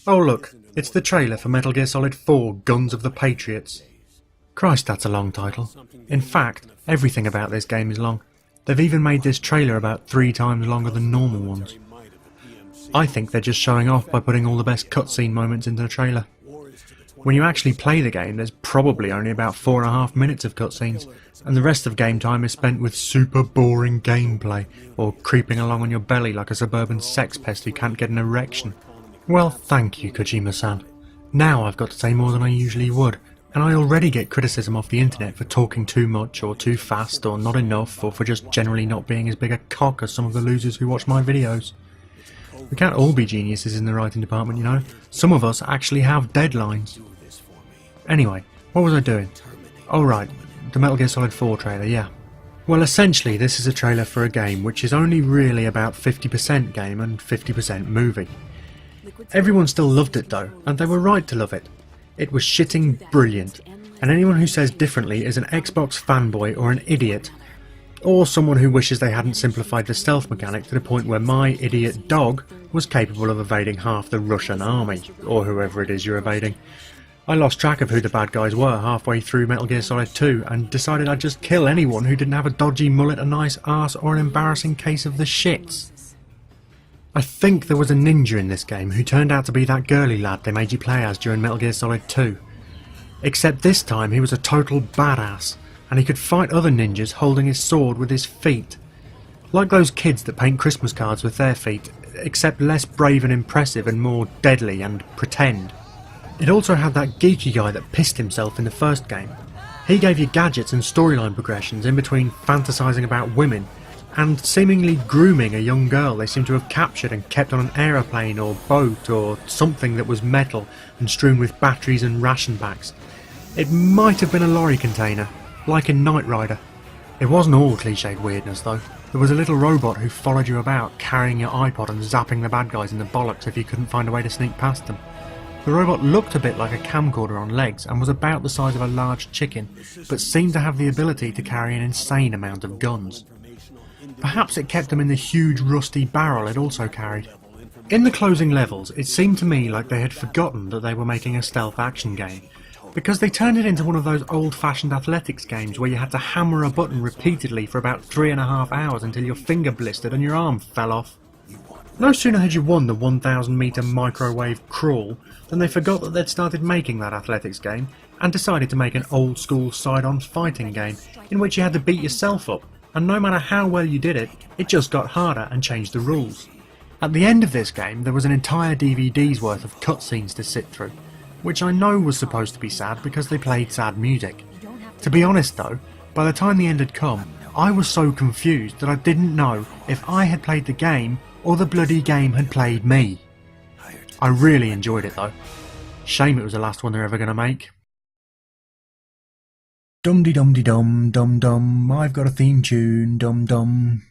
Oh look, it's the trailer for Metal Gear Solid 4 Guns of the Patriots. Christ, that's a long title. In fact, everything about this game is long. They've even made this trailer about 3 times longer than normal ones. I think they're just showing off by putting all the best cutscene moments into the trailer. When you actually play the game, there's probably only about 4.5 minutes of cutscenes, and the rest of game time is spent with super boring gameplay, or creeping along on your belly like a suburban sex pest who can't get an erection. Well, thank you, Kojima-san. Now I've got to say more than I usually would, and I already get criticism off the internet for talking too much, or too fast, or not enough, or for just generally not being as big a cock as some of the losers who watch my videos. We can't all be geniuses in the writing department, you know. Some of us actually have deadlines. Anyway, what was I doing? Oh right, the Metal Gear Solid 4 trailer, yeah. Well, essentially this is a trailer for a game which is only really about 50% game and 50% movie. Everyone still loved it though, and they were right to love it. It was shitting brilliant, and anyone who says differently is an Xbox fanboy or an idiot, or someone who wishes they hadn't simplified the stealth mechanic to the point where my idiot dog was capable of evading half the Russian army, or whoever it is you're evading. I lost track of who the bad guys were halfway through Metal Gear Solid 2 and decided I'd just kill anyone who didn't have a dodgy mullet, a nice arse, or an embarrassing case of the shits. I think there was a ninja in this game who turned out to be that girly lad they made you play as during Metal Gear Solid 2. Except this time he was a total badass, and he could fight other ninjas holding his sword with his feet. Like those kids that paint Christmas cards with their feet, except less brave and impressive and more deadly and pretend. It also had that geeky guy that pissed himself in the first game. He gave you gadgets and storyline progressions in between fantasising about women and seemingly grooming a young girl they seem to have captured and kept on an aeroplane or boat or something that was metal and strewn with batteries and ration packs. It might have been a lorry container, like in Knight Rider. It wasn't all cliched weirdness though. There was a little robot who followed you about carrying your iPod and zapping the bad guys in the bollocks if you couldn't find a way to sneak past them. The robot looked a bit like a camcorder on legs and was about the size of a large chicken, but seemed to have the ability to carry an insane amount of guns. Perhaps it kept them in the huge rusty barrel it also carried. In the closing levels, it seemed to me like they had forgotten that they were making a stealth action game, because they turned it into one of those old-fashioned athletics games where you had to hammer a button repeatedly for about 3.5 hours until your finger blistered and your arm fell off. No sooner had you won the 1,000-metre microwave crawl than they forgot that they'd started making that athletics game and decided to make an old-school side-on fighting game in which you had to beat yourself up, and no matter how well you did it, it just got harder and changed the rules. At the end of this game there was an entire DVD's worth of cutscenes to sit through, which I know was supposed to be sad because they played sad music. To be honest though, by the time the end had come, I was so confused that I didn't know if I had played the game or the bloody game had played me. I really enjoyed it though. Shame it was the last one they're ever going to make. Dum-de-dum-de-dum, dum-dum, I've got a theme tune, dum-dum.